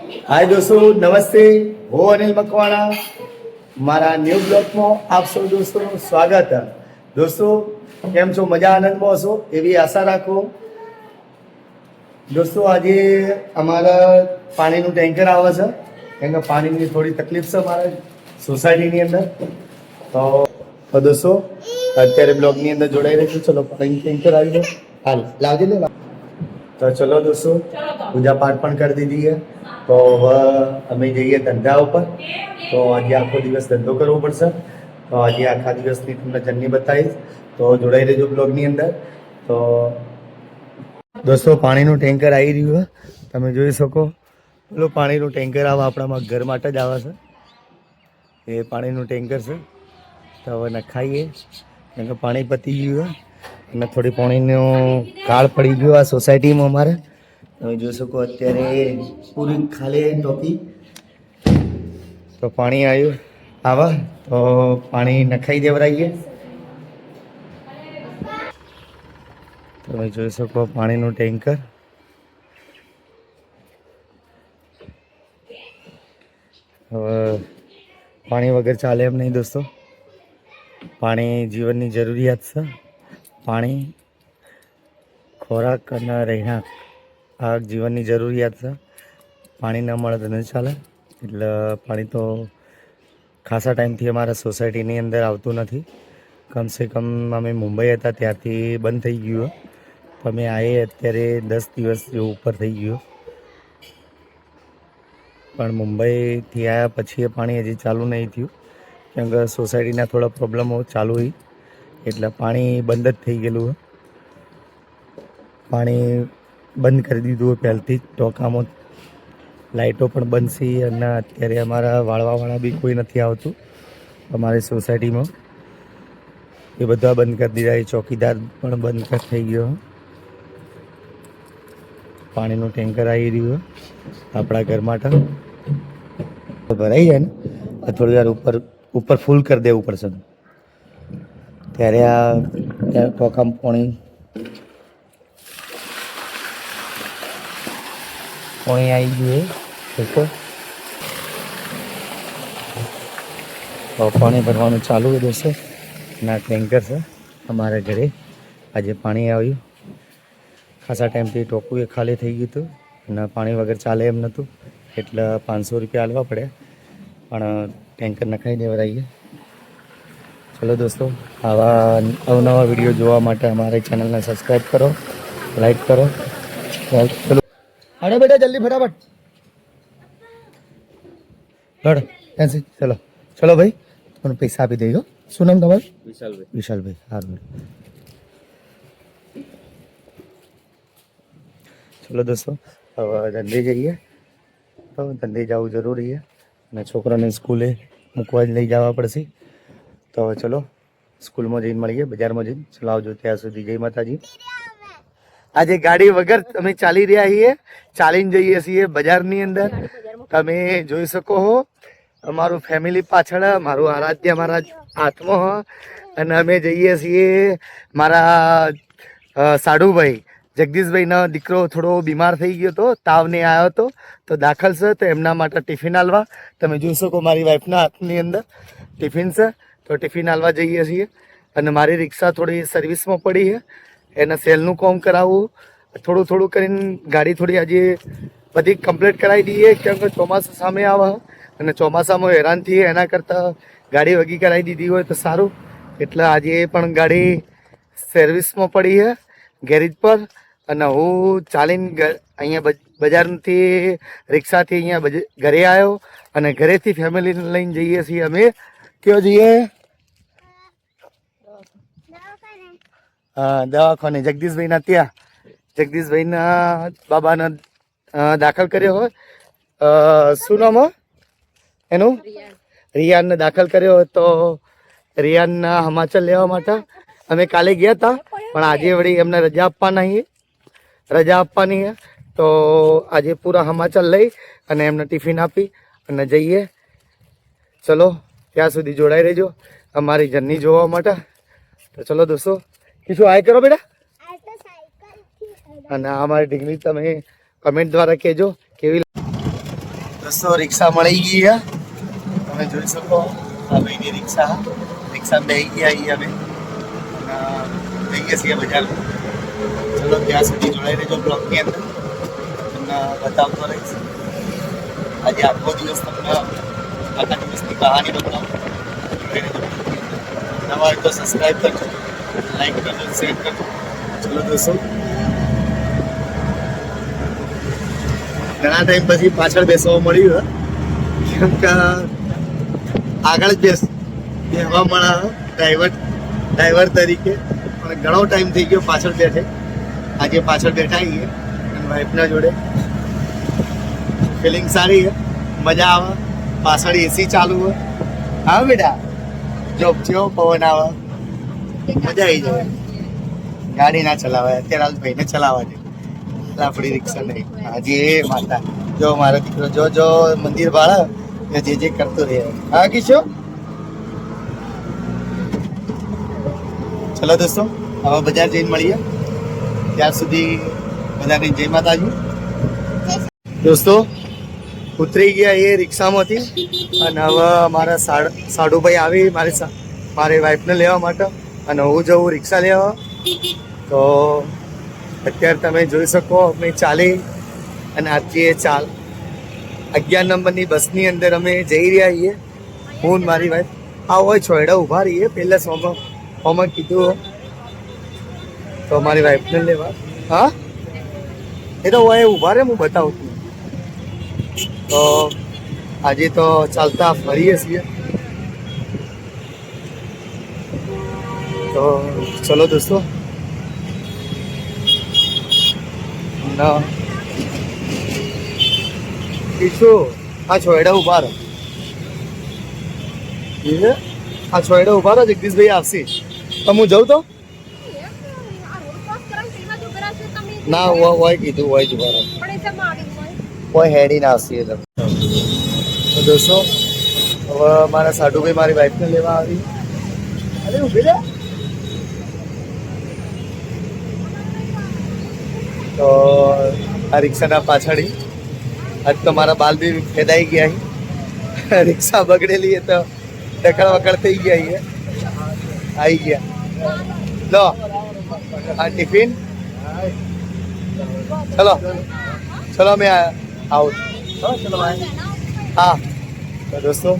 हाय दोस्तों, नमस्ते। हो अनिल मकवाणा मारा न्यू ब्लॉग में आप सब दोस्तों स्वागत है। दोस्तों केम छो, मजा आनंद में हशो एवी आशा राखो। दोस्तों आज अमारा पानी टेंकर आवे छे केम के पानी की थोड़ी तकलीफ है मारा सोसायटी अंदर। तो दोस्तों अत्यारे ब्लॉग ની અંદર જોડાઈ રહેજો। चलो पानी टेंकर આવી ગયો, हाल लावजे ले। तो चलो दोस्तों पूजा पाठ पण कर दीधी है। तो अमे जईए धंधा पर। तो आज आखो दिवस धंधो करवो पड़शे। तो आज आखा दिवसनी तमने जर्नी बताईश, तो जोड़ाई रहेजो ब्लॉगनी अंदर। तो दोस्तों पाणीनुं टेंकर आई रह्युं है, तमे जोई शको। पेलुं पाणीनुं टेंकर आवे आपणामां घर माटे ज आवे छे। ए पाणीनुं टेंकर छे। तो हवे नखाईए केम के पाणी पती गयुं है અને થોડી પાણીનો કાળ પડી ગયો આ સોસાયટીમાં અમારે। તમે જોઈ શકો અત્યારે પૂરી ખાલી ટોકી। તો પાણી આવ્યું આવા તો પાણી નખાઈ દેવરાઈએ। તમે જોઈ શકો પાણીનું ટેન્કર। હવે પાણી વગર ચાલે એમ નહીં દોસ્તો। પાણી જીવનની જરૂરિયાત છે। पाणी खोराक और रहना आ जीवन की जरूरियात है। पानी न मळे तो नहीं चले। એટલે પાણી તો ખાસા ટાઈમથી અમારા સોસાયટીની અંદર આવતું નથી। કમસે કમ અમે મુંબઈ હતા ત્યારથી બંધ થઈ ગયું। તો અમે આએ અત્યારે 10 દિવસ જેવું ઉપર થઈ ગયું। પણ મુંબઈથી આવ્યા પછી એ પાણી હજી ચાલુ નહીં થયું કેમ કે સોસાયટીના થોડા પ્રોબ્લેમો ચાલુ હોય એટલે પાણી બંધ જ થઈ ગયેલું હોય। પાણી બંધ કરી દીધું હોય પહેલથી જ। ટોકામાં લાઇટો પણ બંધ છે અને અત્યારે અમારા વાળવાવાળા બી કોઈ નથી આવતું અમારી સોસાયટીમાં। એ બધા બંધ કરી દીધા। એ ચોકીદાર પણ બંધ થઈ ગયો। પાણીનું ટેન્કર આવી રહ્યું આપણા ઘર માટે। ભરાઈ જાય ને થોડી વાર ઉપર ફૂલ કરી દેવું પડશે ત્યારે આ ટોકામાં પાણી આવી ગયું। देखो तो पानी भरवानुं चालू है दोस्तों। ना टेंकर से हमारे घरे आज पानी आव्युं। खासा टाइम थी टोकू खाली थी गयुं हतुं अने पाणी वगर चाले एम नहोतुं એટલે 500 रुपया आलवा पड़े पण टेंकर नखाई देवराईए। चलो दोस्तों आवा अवनवा वीडियो जोवा माटे हमारे चैनल ने सब्सक्राइब करो, लाइक करो। चलो अरे बेटा जल्दी फटाफट लड़ ऐसे। चलो चलो भाई तुम पैसा आपी देगो। શું નામ તમારું? વિશાલભાઈ। સારું चलो दोस्तों હવે ધંધે જઈએ। તો ધંધે જવું જરૂરી છે અને છોકરાને સ્કૂલે મૂકવા જ લઈ જવા પડશે। તો હવે ચલો સ્કૂલમાં જઈને મળીએ, બજારમાં જઈને। ચલો આવજો ત્યાં સુધી। જય માતાજી। આજે ગાડી વગર અમે ચાલી રહ્યા છીએ, ચાલીને જઈએ છીએ બજારની અંદર। તમે જોઈ શકો છો અમારું ફેમિલી પાછળ, મારું આરાધ્ય મારા હાથમાં અને અમે જઈએ છીએ। મારા સાડુભાઈ જગદીશભાઈનો દીકરો થોડો બીમાર થઈ ગયો હતો, તાવને આવ્યો હતો તો દાખલ છે। તો એમના માટે ટિફિન આલવા તમે જોઈ શકો મારી વાઈફના હાથની અંદર ટિફિન છે। તો ટિફિન આલવા જઈએ છીએ અને મારી રિક્ષા થોડી સર્વિસમાં પડી છે, એને સેલનું કામ કરાવવું। થોડું થોડું કરીને ગાડી થોડી આજે બધી કમ્પ્લીટ કરાવી દઈએ કેમ કે ચોમાસું સામે આવે અને ચોમાસામાં હેરાન થઈએ એના કરતાં ગાડી વગી કરાવી દીધી હોય તો સારું। એટલે આજે પણ ગાડી સર્વિસમાં પડી છે ગેરેજ પર અને હું ચાલીને અહીંયા બજારથી રિક્ષાથી અહીંયા ઘરે આવ્યો અને ઘરેથી ફેમિલીને લઈને જઈએ છીએ અમે। ક્યાં જઈએ? દવાખાને જગદીશભાઈના ત્યાં। જગદીશભાઈના બાબાને દાખલ કર્યો હોય। શું નામ હોય એનું? રિયાનને દાખલ કર્યો હોય। તો રિયાનના સમાચાર લેવા માટે અમે કાલે ગયા હતા પણ આજે વળી એમને રજા આપવાની છે। તો આજે પૂરા સમાચાર લઈ અને એમને ટિફિન આપી અને જઈએ। ચલો ત્યાં સુધી જોડાઈ રહેજો અમારી જર્ની જોવા માટે। તો ચલો દોસ્તો કીશું આય કરો બેટા। અને અમારી ડિગ્રી તમે કમેન્ટ દ્વારા કહેજો કેવી। દોસ્તો રિક્ષા મળી ગઈ છે, તમે જોઈ શકો આ ભાઈની રિક્ષા બેસી ગયા અહીંયા અમે જઈએ છીએ બજારમાં. ચલો ત્યાં સુધી જોડાઈ રહેજો બ્લોગની અંદર, તમને બતાવતો રહીશ. આજે આખો દિવસ તમને આખા દિવસની કહાની બતાવું. નવા હોય તો સબસ્ક્રાઈબ કરજો, લાઈક કરજો, શેર કરજો. ચલો દોસ્તો, ઘણા ટાઈમ પછી પાછળ બેસવા મળ્યું, કેમ કે આગળ જ બેસવા મળે ડ્રાઈવર તરીકે, અને ઘણો ટાઈમ થઈ ગયો પાછળ બેઠે. આજે પાછળ બેઠા છીએ અને વાઈફના જોડે. ફિલિંગ સારી છે, મજા આવે. પાછળ એસી ચાલુ હોય. હા બેટા, જો પવન આવે મજા આવી જાય. ગાડી ના ચલાવાય અત્યારે, હાલ ભાઈને ચલાવવા દે, આપણી રિક્ષા નહીં. હાજી એ માતા, જો મારો દીકરો જો મંદિર ભાડા જે કરતો રહે. હા કિશો, ચલો દોસ્તો હવે બજાર જઈને મળીએ. ત્યાર સુધી બધાને જય માતાજી. દોસ્તો ઉતરી ગયા એ રિક્ષામાંથી, અને હવે મારા સાડુભાઈ આવી મારી વાઈફને લેવા માટે, અને હું જવું રિક્ષા લેવા. તો અત્યારે તમે જોઈ શકો અમે ચાલી અને આજે 11 નંબરની બસની અંદર અમે જઈ રહ્યા છીએ, હું મારી વાઈફ. આ હોય છોયડા ઊભા રહીએ, પહેલાં સોમાં કીધું તો મારી વાઈફને લેવા. હા એ તો હોય ઊભા રે, હું બતાવું છું. તો આજે તો ચાલતા ફરીએ છીએ. તો ચલો દોસ્તો, ના પીછું આ છોયડા ઉભા રહો, આ છોયડા ઉભા રહો. જગદીશભાઈ આવશે તો હું જાઉં તો ના હોય કીધું હોય જ ઉભા રહો, કોઈ હેડી ના આવશે. તો દોસ્તો હવે મારા સાડુભાઈ મારી વાઈફને લેવા આવી. અરે ઉભી રે. તો આ રિક્ષાના પાછળી આજ તો મારા બાલ બી ફેદાઈ ગયા. રિક્ષા બગડેલી એ તો ટકડ વકડ થઈ ગયા. આવી ગયા. લો આ ટિફિન. ચલો મેં આવું. ચલો હા. તો દોસ્તો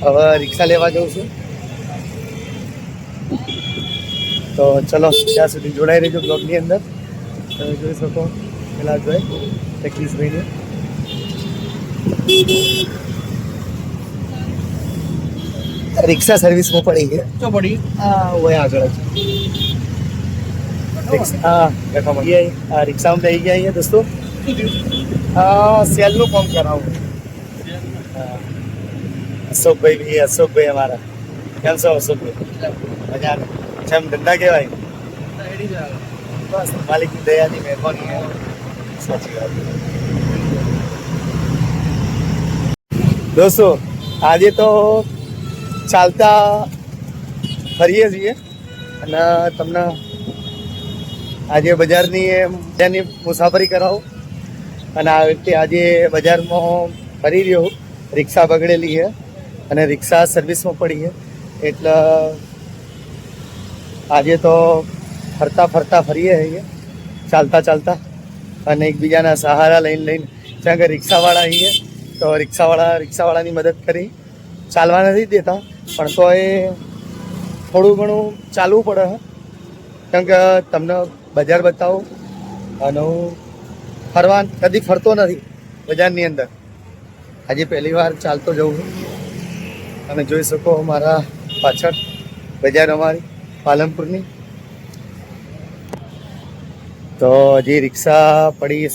હવે રિક્ષા લેવા જાઉં છું. તો ચલો ત્યાં સુધી જોડાઈ રહેજો બ્લોગની અંદર. તમે જોઈ શકો પેલા જોઈ જગદીશભાઈને. રિક્ષા સર્વિસમાં પડી છે. તો પડી હા હોય આગળ જ હા રિક્ષામાં બેસી ગયા અહીંયા દોસ્તો. સેલનું કામ કરાવું. અશોકભાઈ અમારા. કેમ છો અશોકભાઈ? મજા જેમ ધંધા કહેવાય બસ માલિકની દયાની મહેરબાની. સાચી વાત. દોસ્તો આજે તો ચાલતા ફરીએ છીએ, અને તમને આજે બજારની મુસાફરી કરાવો. અને આ રીતે આજે બજારમાં ફરી રહ્યો. રિક્ષા બગડેલી છે અને રિક્ષા સર્વિસમાં પડી છે, એટલે આજે તો ફરતા ફરીએ છીએ, ચાલતા અને એકબીજાના સહારા લઈને જ્યાં કે રિક્ષાવાળા આવીએ તો રિક્ષાવાળાની મદદ કરી. ચાલવા નથી દેતા, પણ તો એ થોડું ઘણું ચાલવું પડે, કેમ કે તમને બજાર બતાવું. અને હું કદી ફરતો નથી બજારની અંદર. આજે પહેલી વાર ચાલતો જઉં છું. તમે જોઈ શકો મારા પાછળ બજાર અમારી પાલનપુરની. તો હજી રિક્ષા પડી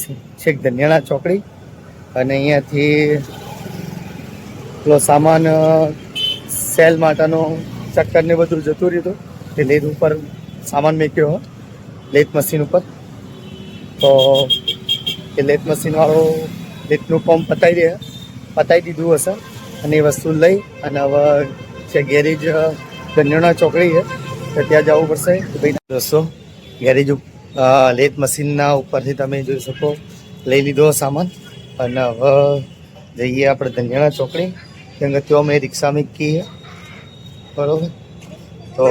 છેક ધન્યાણા ચોકડી, અને અહીંયાથી પેલો સામાન સેલ માટેનો ચક્કર ને બધું જતું રહ્યું હતું. તે લેથ ઉપર સામાન મૂક્યો લેથ મશીન ઉપર. તો એ લેથ મશીનવાળો લેથનું કામ પતાવી દીધું હશે, અને એ વસ્તુ લઈ અને હવે જે ગેરેજ ધન્યાણા ચોકડી છે તો ત્યાં જવું પડશે. ભાઈ દોસ્તો ગેરેજ લેથ મશીનના ઉપરથી તમે જોઈ શકો લઈ લીધો સામાન, અને હવે જઈએ આપણે ધંજાણા ચોકડી, કેમ કે ત્યાં મેં રિક્ષા મૂકી છે બરોબર. તો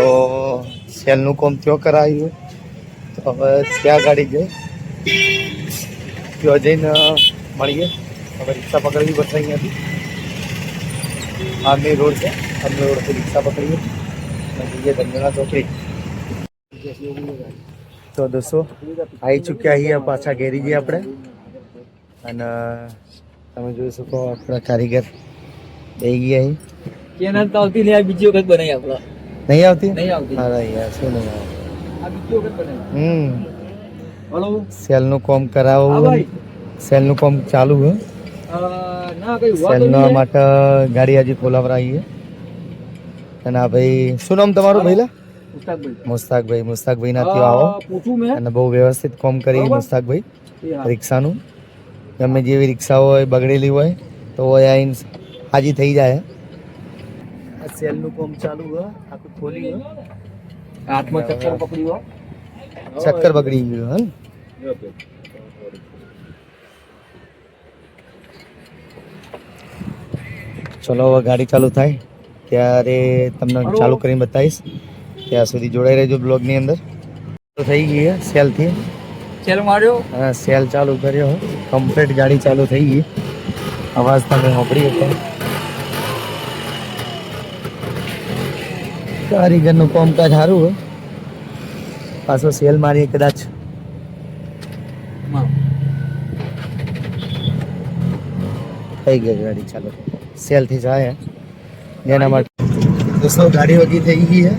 સેલનું કામ ત્યાં કરાવ્યું, તો હવે ત્યાં ગાડી જઈ ત્યાં જઈને મળીએ. હવે રિક્ષા પકડવી પડશે અહીંયાથી, આર્મી રોડ છે, આર્મી રોડથી રિક્ષા પકડીએ અને જઈએ ધંજાણા ચોકડી. તો દોસ્તો આવી ચૂક્યા છીએ પાછા ઘેરી જઈએ આપણે. અને તમે જોઈ શકો આપણા કારીગર થઈ ગયા અહીં. કેનાલ તો આવતી નહીં, આ બીજી વખત બનાવી આપણે. નહીં આવતી? નહીં આવતી. અરે યાર શું નહીં આવે? આ બીજી વખત બનાવી. હલો સેલનું કામ કરાવવું, સેલનું કામ ચાલુ હે. ના કઈ સેલના માટે ગાડી હજી ખોલાવરાઈએ. અને આ ભાઈ શું નામ તમારું ભાઈલા? મુસ્તાકભાઈ. મુસ્તાકભાઈ ના ત્યાં આવો અને બહુ વ્યવસ્થિત કામ કરી મુસ્તાકભાઈ રિક્ષાનું. ગમે જેવી રિક્ષા હોય બગડેલી હોય તો આવીને હાજી થઈ જાય. આ સેલનું કામ ચાલુ હોય, આખું ખોલી હાથમાં ચક્કર પકડ્યું, ચક્કર બગડી ગયું હે. ચલો હવે ગાડી ચાલુ થાય ત્યારે તમને ચાલુ કરીને બતાવીશ. ત્યાં સુધી જોડાઈ રહેજો બ્લોગની અંદર. તો થઈ ગઈ છે સેલથી. સેલ માર્યો, હા સેલ ચાલુ કર્યો, કમ્પ્લીટ ગાડી ચાલુ થઈ ગઈ. અવાજ તમે સાંભળી શકો. કારીગરનું કામકાજ સારું હોય. પાછો સેલ મારીએ કદાચ. થઈ ગઈ ગાડી ચાલુ, સેલથી જાય જેના માટે. દોસ્તો ગાડી વગી થઈ ગઈ છે.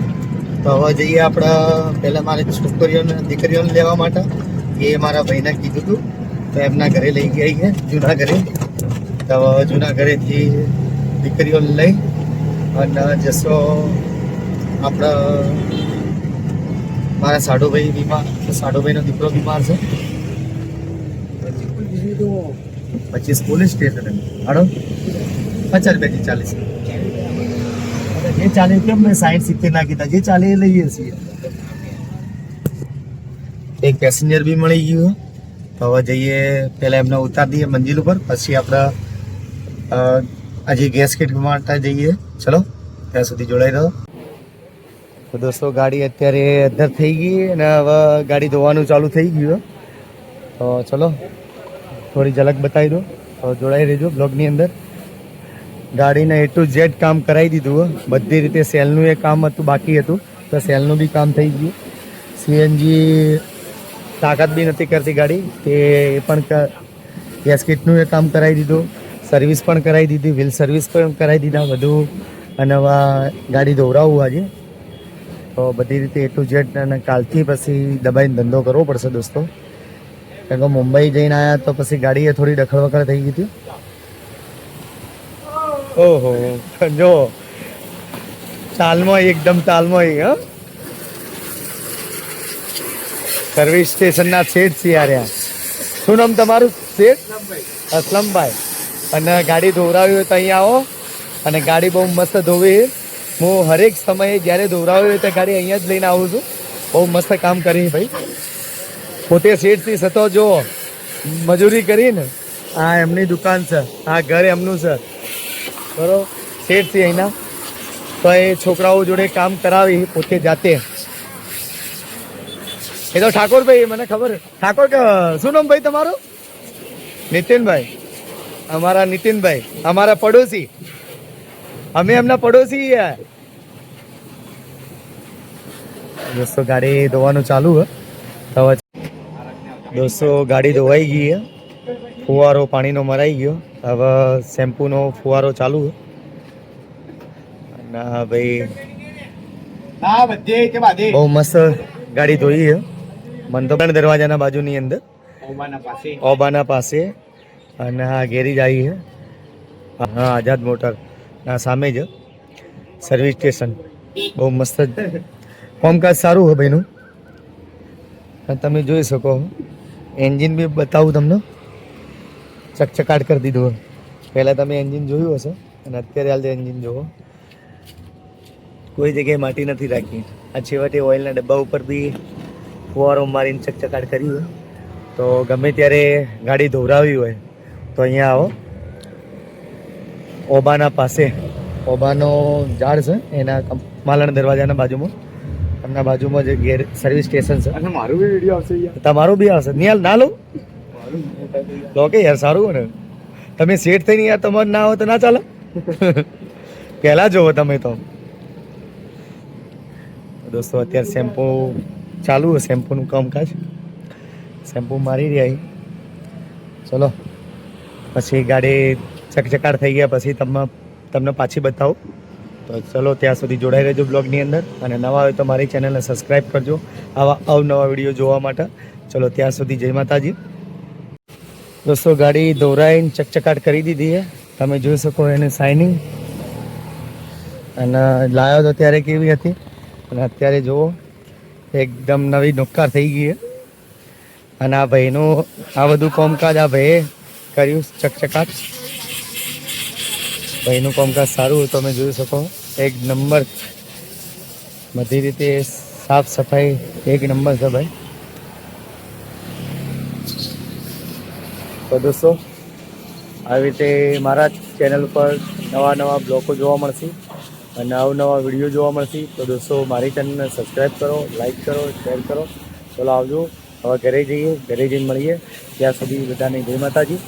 તો હવે જઈએ આપણા પહેલાં મારે છોકરીઓને દીકરીઓને લેવા માટે. એ મારા ભાઈને કીધું હતું તો એમના ઘરે લઈ ગયા છે, જૂના ઘરે. તો હવે જૂના ઘરેથી દીકરીઓને લઈ અને જશો આપણા મારા સાડુભાઈ બીમાર, સાડુભાઈનો દીકરો બીમાર છે. પછી પોલીસ સ્ટેશન હાડો 50 રૂપિયાથી 40. જે ચાલે કેમ મેં 60-70 ના કીધા, જે ચાલે એ લઈએ છીએ. એક પેસેન્જર બી મળી ગયું. તો હવે જઈએ પહેલાં એમને ઉતારી દઈએ મંજિલ ઉપર, પછી આપણે હજી ગેસ કીટ માટે જઈએ. ચલો ત્યાં સુધી જોડાઈ રહો. તો દોસ્તો ગાડી અત્યારે અંદર થઈ ગઈ અને હવે ગાડી ધોવાનું ચાલુ થઈ ગયું. તો ચલો થોડી ઝલક બતાવી દો, તો જોડાઈ રહેજો બ્લોગની અંદર. ગાડીને A to Z કામ કરાવી દીધું. બધી રીતે સેલનું એ કામ હતું બાકી હતું, તો સેલનું બી કામ થઈ ગયું. સીએનજી તાકાત બી નથી કરતી ગાડી, તે પણ ગેસ કીટનું એ કામ કરાવી દીધું. સર્વિસ પણ કરાવી દીધી, વ્હીલ સર્વિસ પણ કરાવી દીધા બધું. અને હવે ગાડી ધોવરાવું આજે. તો બધી રીતે A to Z. અને કાલથી પછી દબાઈને ધંધો કરવો પડશે દોસ્તો, કારણ કે મુંબઈ જઈને આવ્યા તો પછી ગાડીએ થોડી દખડવખડ થઈ ગઈ હતી. ઓહો જો ચાલમાં એકદમ ચાલમાં. હા સર્વિસ સ્ટેશનના શેઠ છે યાર. શું નામ તમારું શેઠ? અસલમભાઈ. અને ગાડી ધોવરાવી હોય તો અહીંયા આવો. અને ગાડી બહુ મસ્ત ધોવી. હું હરેક સમયે જ્યારે ધોવરાવી હોય તો ગાડી અહીંયા જ લઈને આવું છું. બહુ મસ્ત કામ કરી ભાઈ. પોતે શેઠથી સતો જો મજૂરી કરીને આ એમની દુકાન છે, આ ઘર એમનું છે બરોબર. શેઠથી અહીંના તો એ છોકરાઓ જોડે કામ કરાવી પોતે જાતે. એ તો ઠાકોરભાઈ મને ખબર. ઠાકોર શું નામ ભાઈ તમારું? નીતિનભાઈ. અમારા નીતિનભાઈ અમારા પડોશી, અમે એમના પડોશી. દોસ્તો ગાડી ધોવાનું ચાલુ હે. દોસ્તો ગાડી ધોવાઈ ગઈ છે, ફુવારો પાણીનો મરાઈ ગયો. હવે શેમ્પૂનો ફુવારો ચાલુ છે. ના ભાઈ બહુ મસ્ત ગાડી ધોઈ છે. મને તો પણ દરવાજાના બાજુની અંદર ઓબાના પાસે. અને હા ઘેરી જ આવી છે. હા આઝાદ મોટર ના સામે જ સર્વિસ સ્ટેશન. બહુ મસ્ત કામકાજ સારું હોય ભાઈનું. તમે જોઈ શકો. એન્જિન બી બતાવું તમને, ચકચકાટ કરી દીધું. પહેલાં તમે એન્જિન જોયું હશે અને અત્યારે હાલ એન્જિન જુઓ. કોઈ જગ્યાએ માટી નથી રાખી. આ છેવટે ઓઇલના ડબ્બા ઉપર બી ફુવારો મારીને ચકચકાટ કરી હોય. તો ગમે ત્યારે ગાડી ધોવરાવી હોય તો અહીંયા આવો ઓબાના પાસે ઓબાનો ઝાડ છે એના માલણ દરવાજાના બાજુમાં એમના બાજુમાં જે ગેર સર્વિસ સ્ટેશન છે. અને મારું બી વિડીયો આવશે યાર. તમારું બી આવશે નિહાલ ના લો મારું લો કે યાર સારું ને તમે સેટ થઈને યાર તમારે ના હોય તો ના ચાલે પહેલાં જોવો તમે તો દોસ્તો અત્યારે શેમ્પુ ચાલુ છે શેમ્પૂનું કામકાજ શેમ્પુ મારી રહ્યા અહીં. ચલો પછી ગાડી ચકચકાટ થઈ ગયા પછી તમને પાછી બતાવું તો ચલો ત્યાં સુધી જોડાઈ રહેજો બ્લોગની અંદર અને નવા હોય તો મારી ચેનલને સબસ્ક્રાઈબ કરજો આવા અવનવા વિડીયો જોવા માટે. ચલો ત્યાં સુધી જય માતાજી. દોસ્તો ગાડી દોરાઈને ચકચકાટ કરી દીધી છે તમે જોઈ શકો એને શાઇનિંગ અને લાવ્યો તો ત્યારે કેવી હતી અને અત્યારે જુઓ એકદમ નવી નોકાર થઈ ગઈ છે. અને આ ભાઈનું આ બધું કામકાજ આ ભાઈએ કર્યું ચકચકાટ. ભાઈનું કામકાજ સારું તમે જોઈ શકો એક નંબર બધી રીતે સાફ સફાઈ એક નંબર છે ભાઈ. તો દોસ્તો આવી રીતે મારા ચેનલ પર નવા બ્લોગો જોવા મળશે અને અવનવા વિડીયો જોવા મળશે. તો દોસ્તો મારી ચેનલને સબસ્ક્રાઈબ કરો, લાઈક કરો, શેર કરો. ચલો આવજો હવે ઘરે જઈને મળીએ ત્યાં સુધી બધાને જય માતાજી.